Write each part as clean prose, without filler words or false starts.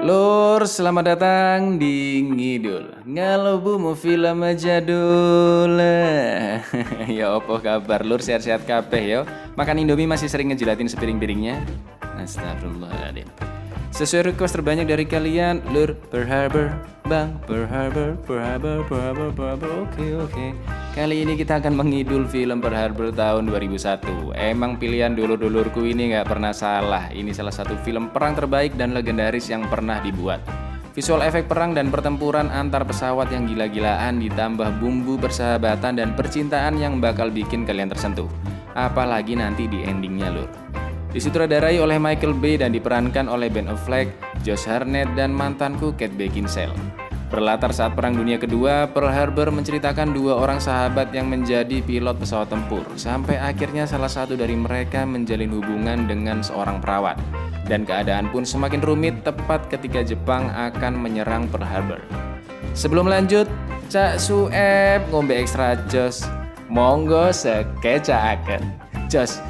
Lur, selamat datang di Ngidul Ngalobumu film jadul. Ya opo kabar lur, sehat-sehat kabeh yo. Makan Indomie masih sering ngejilatin sepiring piringnya. Astagfirullahaladzim. Sesuai request terbanyak dari kalian, lur, Pearl Harbor, Bang, Pearl Harbor, Pearl Harbor, Pearl Harbor, Pearl Harbor. Oke. Kali ini kita akan mengidul film Pearl Harbor tahun 2001. Emang pilihan dulur-dulurku ini nggak pernah salah. Ini salah satu film perang terbaik dan legendaris yang pernah dibuat. Visual efek perang dan pertempuran antar pesawat yang gila-gilaan ditambah bumbu persahabatan dan percintaan yang bakal bikin kalian tersentuh. Apalagi nanti di endingnya lur. Disutradarai oleh Michael Bay dan diperankan oleh Ben Affleck, Josh Hartnett, dan mantanku Kate Beckinsale. Berlatar saat Perang Dunia Kedua, Pearl Harbor menceritakan dua orang sahabat yang menjadi pilot pesawat tempur, sampai akhirnya salah satu dari mereka menjalin hubungan dengan seorang perawat. Dan keadaan pun semakin rumit tepat ketika Jepang akan menyerang Pearl Harbor. Sebelum lanjut, Cak Sueb ngombe ekstra jos. Monggo sekecaaken. Jos.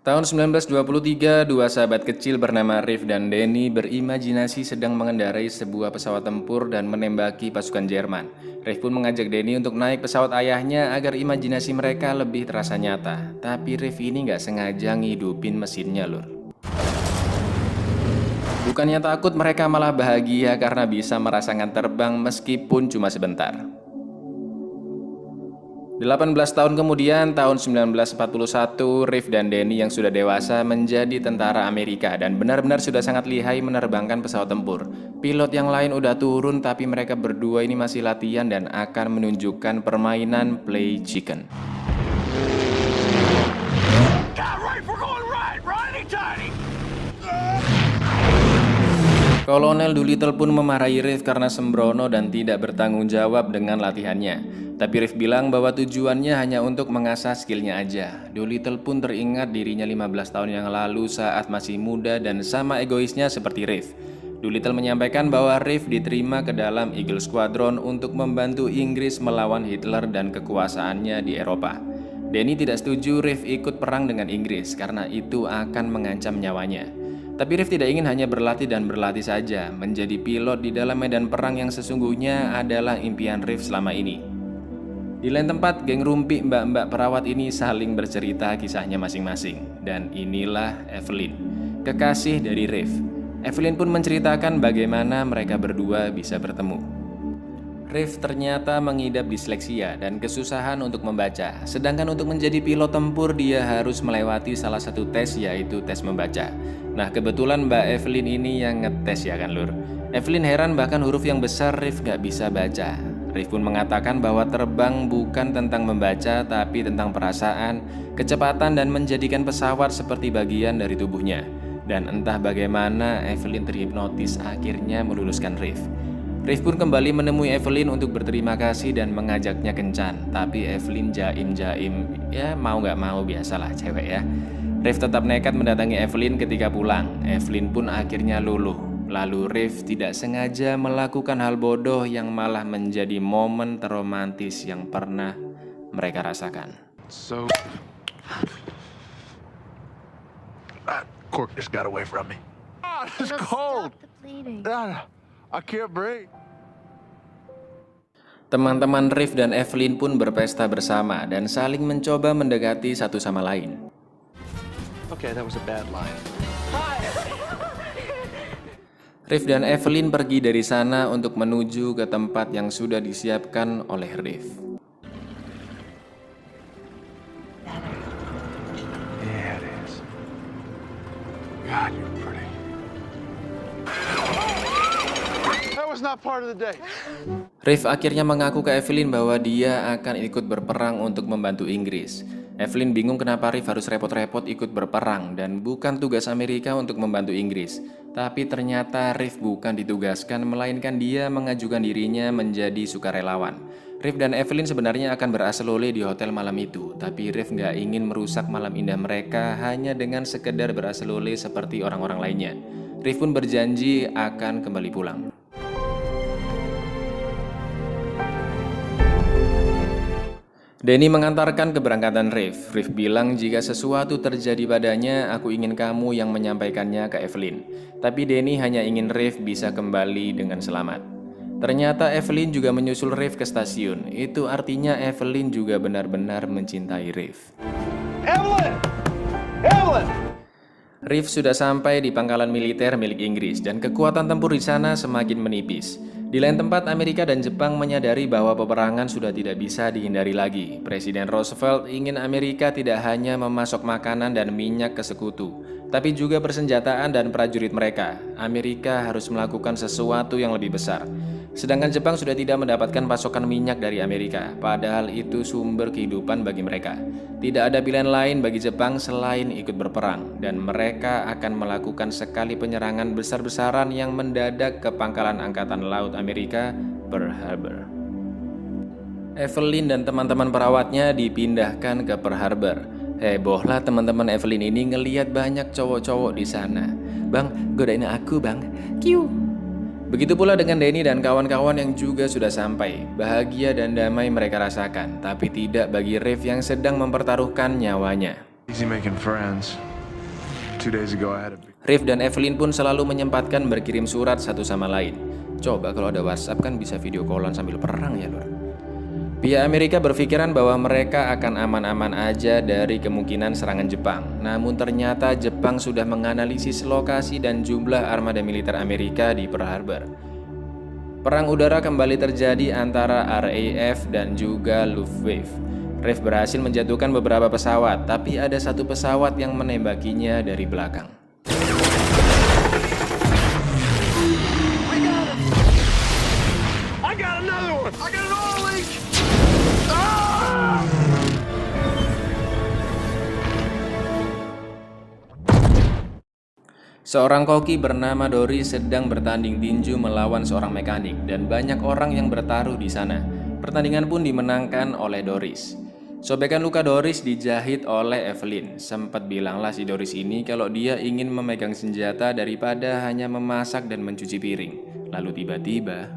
Tahun 1923, dua sahabat kecil bernama Riff dan Denny berimajinasi sedang mengendarai sebuah pesawat tempur dan menembaki pasukan Jerman. Riff pun mengajak Denny untuk naik pesawat ayahnya agar imajinasi mereka lebih terasa nyata. Tapi Riff ini nggak sengaja ngidupin mesinnya lur. Bukannya takut, mereka malah bahagia karena bisa merasakan terbang meskipun cuma sebentar. 18 tahun kemudian, tahun 1941, Riff dan Denny yang sudah dewasa menjadi tentara Amerika dan benar-benar sudah sangat lihai menerbangkan pesawat tempur. Pilot yang lain udah turun tapi mereka berdua ini masih latihan dan akan menunjukkan permainan play chicken. Kolonel Doolittle pun memarahi Riff karena sembrono dan tidak bertanggung jawab dengan latihannya. Tapi Riff bilang bahwa tujuannya hanya untuk mengasah skillnya aja. Doolittle pun teringat dirinya 15 tahun yang lalu saat masih muda dan sama egoisnya seperti Riff. Doolittle menyampaikan bahwa Riff diterima ke dalam Eagle Squadron untuk membantu Inggris melawan Hitler dan kekuasaannya di Eropa. Denny tidak setuju Riff ikut perang dengan Inggris karena itu akan mengancam nyawanya. Tapi Riff tidak ingin hanya berlatih dan berlatih saja. Menjadi pilot di dalam medan perang yang sesungguhnya adalah impian Riff selama ini. Di lain tempat, geng rumpi mbak-mbak perawat ini saling bercerita kisahnya masing-masing. Dan inilah Evelyn, kekasih dari Riff. Evelyn pun menceritakan bagaimana mereka berdua bisa bertemu. Riff ternyata mengidap disleksia dan kesusahan untuk membaca. Sedangkan untuk menjadi pilot tempur dia harus melewati salah satu tes, yaitu tes membaca. Nah kebetulan Mbak Evelyn ini yang ngetes ya kan lur. Evelyn heran bahkan huruf yang besar Riff gak bisa baca. Riff pun mengatakan bahwa terbang bukan tentang membaca tapi tentang perasaan, kecepatan dan menjadikan pesawat seperti bagian dari tubuhnya. Dan entah bagaimana Evelyn terhipnotis akhirnya meluluskan Riff. Riff pun kembali menemui Evelyn untuk berterima kasih dan mengajaknya kencan. Tapi Evelyn jaim-jaim, ya mau gak mau biasalah cewek ya. Riff tetap nekat mendatangi Evelyn ketika pulang. Evelyn pun akhirnya luluh. Lalu Riff tidak sengaja melakukan hal bodoh yang malah menjadi momen terromantis yang pernah mereka rasakan. So, that cork just got away from me. Ah, it's cold. I can't breathe. Teman-teman Riff dan Evelyn pun berpesta bersama dan saling mencoba mendekati satu sama lain. Okay, that was a bad line. Riff dan Evelyn pergi dari sana untuk menuju ke tempat yang sudah disiapkan oleh Riff. Yeah, it is. God, you're pretty. That was not part of the day. Riff akhirnya mengaku ke Evelyn bahwa dia akan ikut berperang untuk membantu Inggris. Evelyn bingung kenapa Riff harus repot-repot ikut berperang dan bukan tugas Amerika untuk membantu Inggris. Tapi ternyata Riff bukan ditugaskan, melainkan dia mengajukan dirinya menjadi sukarelawan. Riff dan Evelyn sebenarnya akan berasal-oleh di hotel malam itu, tapi Riff nggak ingin merusak malam indah mereka hanya dengan sekedar berasal-oleh seperti orang-orang lainnya. Riff pun berjanji akan kembali pulang. Denny mengantarkan keberangkatan Riff. Riff bilang jika sesuatu terjadi padanya, aku ingin kamu yang menyampaikannya ke Evelyn. Tapi Denny hanya ingin Riff bisa kembali dengan selamat. Ternyata Evelyn juga menyusul Riff ke stasiun. Itu artinya Evelyn juga benar-benar mencintai Riff. Evelyn! Evelyn! Riff sudah sampai di pangkalan militer milik Inggris dan kekuatan tempur di sana semakin menipis. Di lain tempat, Amerika dan Jepang menyadari bahwa peperangan sudah tidak bisa dihindari lagi. Presiden Roosevelt ingin Amerika tidak hanya memasok makanan dan minyak ke sekutu, tapi juga persenjataan dan prajurit mereka. Amerika harus melakukan sesuatu yang lebih besar. Sedangkan Jepang sudah tidak mendapatkan pasokan minyak dari Amerika, padahal itu sumber kehidupan bagi mereka. Tidak ada pilihan lain bagi Jepang selain ikut berperang, dan mereka akan melakukan sekali penyerangan besar-besaran yang mendadak ke pangkalan Angkatan Laut Amerika, Pearl Harbor. Evelyn dan teman-teman perawatnya dipindahkan ke Pearl Harbor. Hebohlah teman-teman Evelyn ini ngeliat banyak cowok-cowok di sana. Bang, godain aku bang. Kiu. Begitu pula dengan Denny dan kawan-kawan yang juga sudah sampai. Bahagia dan damai mereka rasakan, tapi tidak bagi Riff yang sedang mempertaruhkan nyawanya. Easy making friends. 2 days ago I had a big... Riff dan Evelyn pun selalu menyempatkan berkirim surat satu sama lain. Coba kalau ada WhatsApp kan bisa video callan sambil perang ya lur. Pihak Amerika berpikiran bahwa mereka akan aman-aman aja dari kemungkinan serangan Jepang. Namun ternyata Jepang sudah menganalisis lokasi dan jumlah armada militer Amerika di Pearl Harbor. Perang udara kembali terjadi antara RAF dan juga Luftwaffe. RAF berhasil menjatuhkan beberapa pesawat, tapi ada satu pesawat yang menembakinya dari belakang. I got another one! I got an oil leak! Seorang koki bernama Doris sedang bertanding tinju melawan seorang mekanik dan banyak orang yang bertaruh di sana. Pertandingan pun dimenangkan oleh Doris. Sobekan luka Doris dijahit oleh Evelyn. Sempat bilanglah si Doris ini kalau dia ingin memegang senjata daripada hanya memasak dan mencuci piring. Lalu tiba-tiba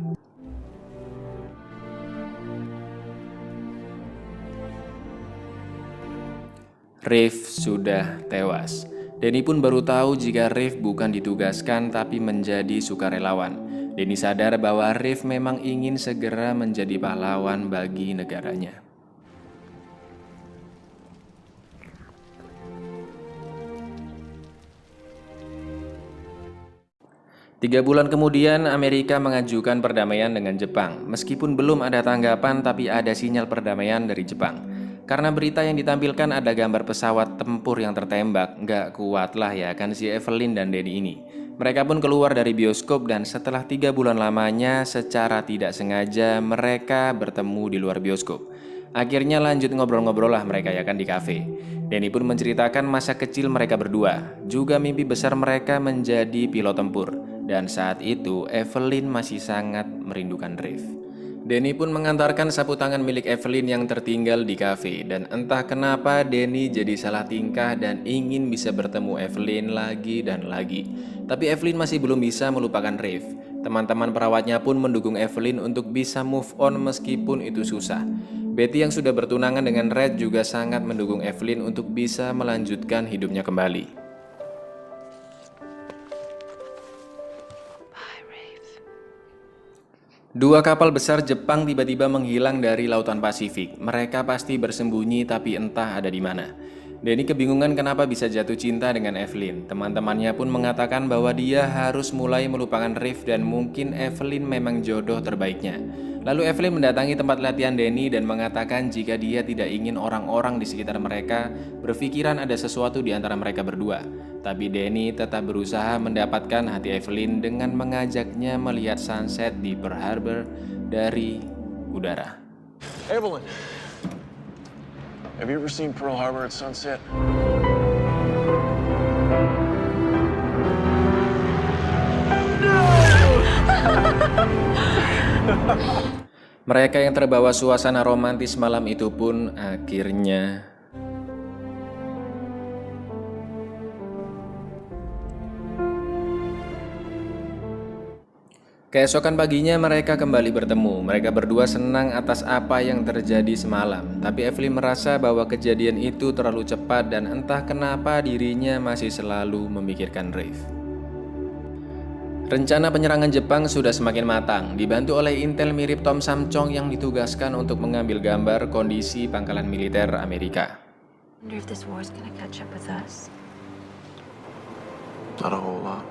Riff sudah tewas. Denny pun baru tahu jika Riff bukan ditugaskan tapi menjadi sukarelawan. Denny sadar bahwa Riff memang ingin segera menjadi pahlawan bagi negaranya. Tiga bulan kemudian, Amerika mengajukan perdamaian dengan Jepang. Meskipun belum ada tanggapan, tapi ada sinyal perdamaian dari Jepang. Karena berita yang ditampilkan ada gambar pesawat tempur yang tertembak, nggak kuat lah ya kan si Evelyn dan Denny ini. Mereka pun keluar dari bioskop dan setelah 3 bulan lamanya secara tidak sengaja mereka bertemu di luar bioskop. Akhirnya lanjut ngobrol-ngobrol lah mereka ya kan di kafe. Denny pun menceritakan masa kecil mereka berdua, juga mimpi besar mereka menjadi pilot tempur. Dan saat itu Evelyn masih sangat merindukan Riff. Denny pun mengantarkan sapu tangan milik Evelyn yang tertinggal di kafe. Dan entah kenapa Denny jadi salah tingkah dan ingin bisa bertemu Evelyn lagi dan lagi. Tapi Evelyn masih belum bisa melupakan Riff. Teman-teman perawatnya pun mendukung Evelyn untuk bisa move on meskipun itu susah. Betty yang sudah bertunangan dengan Red juga sangat mendukung Evelyn untuk bisa melanjutkan hidupnya kembali. Dua kapal besar Jepang tiba-tiba menghilang dari lautan Pasifik. Mereka pasti bersembunyi tapi entah ada di mana. Denny kebingungan kenapa bisa jatuh cinta dengan Evelyn. Teman-temannya pun mengatakan bahwa dia harus mulai melupakan Riff dan mungkin Evelyn memang jodoh terbaiknya. Lalu Evelyn mendatangi tempat latihan Denny dan mengatakan jika dia tidak ingin orang-orang di sekitar mereka berpikiran ada sesuatu di antara mereka berdua. Tapi Denny tetap berusaha mendapatkan hati Evelyn dengan mengajaknya melihat sunset di Pearl Harbor dari udara. Evelyn, have you ever seen Pearl Harbor at sunset? Mereka yang terbawa suasana romantis malam itu pun akhirnya keesokan paginya mereka kembali bertemu. Mereka berdua senang atas apa yang terjadi semalam. Tapi Evelyn merasa bahwa kejadian itu terlalu cepat dan entah kenapa dirinya masih selalu memikirkan Reif. Rencana penyerangan Jepang sudah semakin matang, dibantu oleh intel mirip Tom Samchong yang ditugaskan untuk mengambil gambar kondisi pangkalan militer Amerika. Not a whole lot.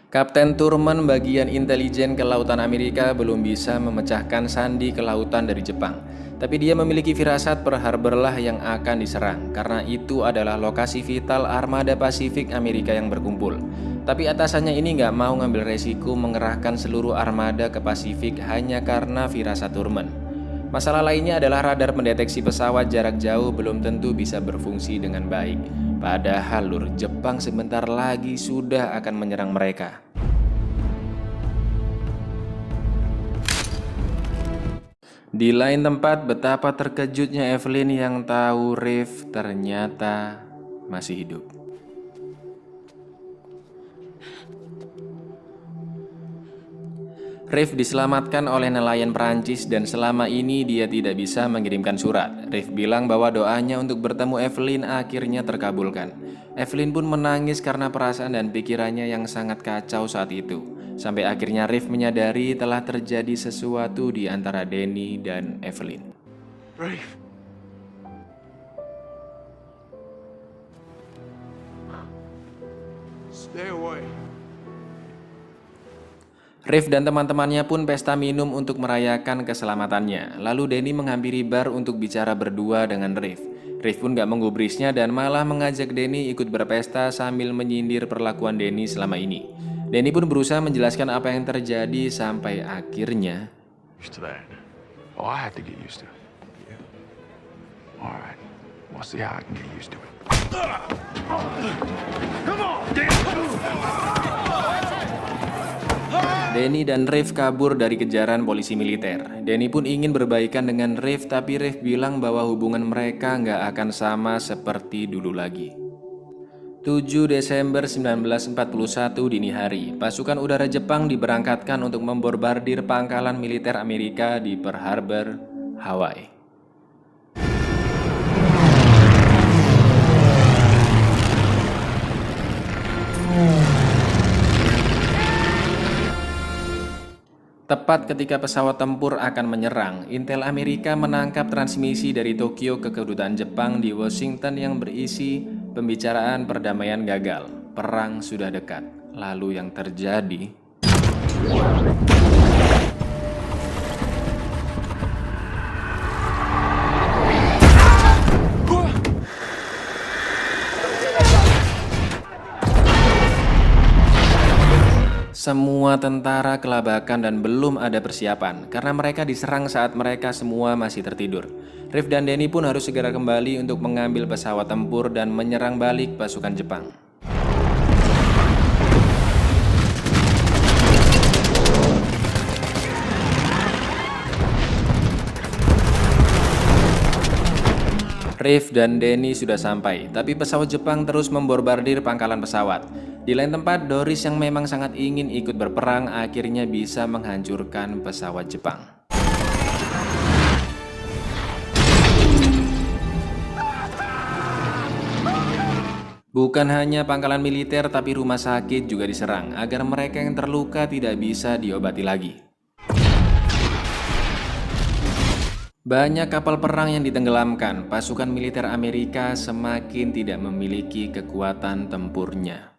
Kapten Thurman bagian intelijen kelautan Amerika belum bisa memecahkan sandi kelautan dari Jepang. Tapi dia memiliki firasat Pearl Harbor lah yang akan diserang, karena itu adalah lokasi vital armada Pasifik Amerika yang berkumpul. Tapi atasannya ini nggak mau ngambil resiko mengerahkan seluruh armada ke Pasifik hanya karena firasat Thurman. Masalah lainnya adalah radar mendeteksi pesawat jarak jauh belum tentu bisa berfungsi dengan baik. Padahal lur, Jepang sebentar lagi sudah akan menyerang mereka. Di lain tempat, betapa terkejutnya Evelyn yang tahu Reif ternyata masih hidup. Reif diselamatkan oleh nelayan Perancis dan selama ini dia tidak bisa mengirimkan surat. Reif bilang bahwa doanya untuk bertemu Evelyn akhirnya terkabulkan. Evelyn pun menangis karena perasaan dan pikirannya yang sangat kacau saat itu. Sampai akhirnya Reif menyadari telah terjadi sesuatu di antara Danny dan Evelyn. Rafe. Stay away. Reif dan teman-temannya pun pesta minum untuk merayakan keselamatannya. Lalu Danny menghampiri bar untuk bicara berdua dengan Reif. Reif pun gak menggubrisnya dan malah mengajak Danny ikut berpesta sambil menyindir perlakuan Danny selama ini. Danny pun berusaha menjelaskan apa yang terjadi sampai akhirnya Used to that. Oh, I had to get used to it. Yeah. All right. We'll see how I can get used to it. Come on, Danny dan Reif kabur dari kejaran polisi militer. Danny pun ingin berbaikan dengan Reif, tapi Reif bilang bahwa hubungan mereka nggak akan sama seperti dulu lagi. 7 Desember 1941 dini hari, pasukan udara Jepang diberangkatkan untuk membombardir pangkalan militer Amerika di Pearl Harbor, Hawaii. Tepat ketika pesawat tempur akan menyerang, intel Amerika menangkap transmisi dari Tokyo ke kedutaan Jepang di Washington yang berisi pembicaraan perdamaian gagal. Perang sudah dekat. Lalu yang terjadi, semua tentara kelabakan dan belum ada persiapan karena mereka diserang saat mereka semua masih tertidur. Reif dan Danny pun harus segera kembali untuk mengambil pesawat tempur dan menyerang balik pasukan Jepang. Reif dan Danny sudah sampai, tapi pesawat Jepang terus membombardir pangkalan pesawat. Di lain tempat, Doris yang memang sangat ingin ikut berperang akhirnya bisa menghancurkan pesawat Jepang. Bukan hanya pangkalan militer, tapi rumah sakit juga diserang agar mereka yang terluka tidak bisa diobati lagi. Banyak kapal perang yang ditenggelamkan, pasukan militer Amerika semakin tidak memiliki kekuatan tempurnya.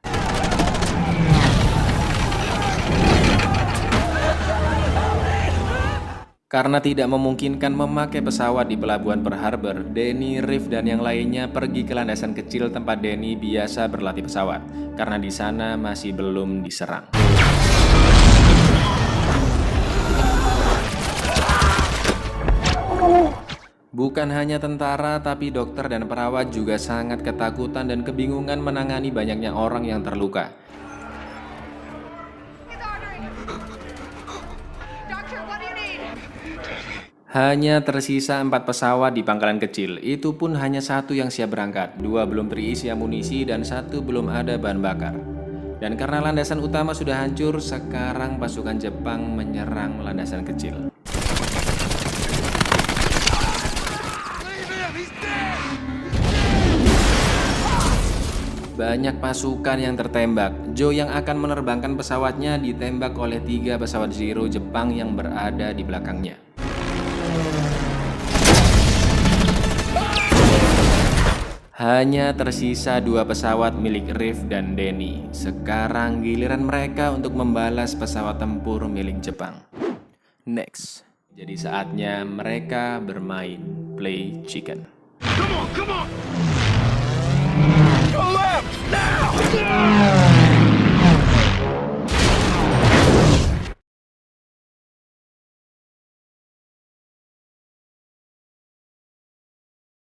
Karena tidak memungkinkan memakai pesawat di pelabuhan Pearl Harbor, Danny, Reif, dan yang lainnya pergi ke landasan kecil tempat Danny biasa berlatih pesawat, karena di sana masih belum diserang. Bukan hanya tentara, tapi dokter dan perawat juga sangat ketakutan dan kebingungan menangani banyaknya orang yang terluka. Hanya tersisa 4 pesawat di pangkalan kecil, itu pun hanya 1 yang siap berangkat, 2 belum terisi amunisi, dan 1 belum ada bahan bakar. Dan karena landasan utama sudah hancur, sekarang pasukan Jepang menyerang landasan kecil. Banyak pasukan yang tertembak. Joe yang akan menerbangkan pesawatnya ditembak oleh 3 pesawat Zero Jepang yang berada di belakangnya. Hanya tersisa 2 pesawat milik Reeve dan Denny. Sekarang giliran mereka untuk membalas pesawat tempur milik Jepang. Next. Jadi saatnya mereka bermain play chicken. Come on! Go left! Now!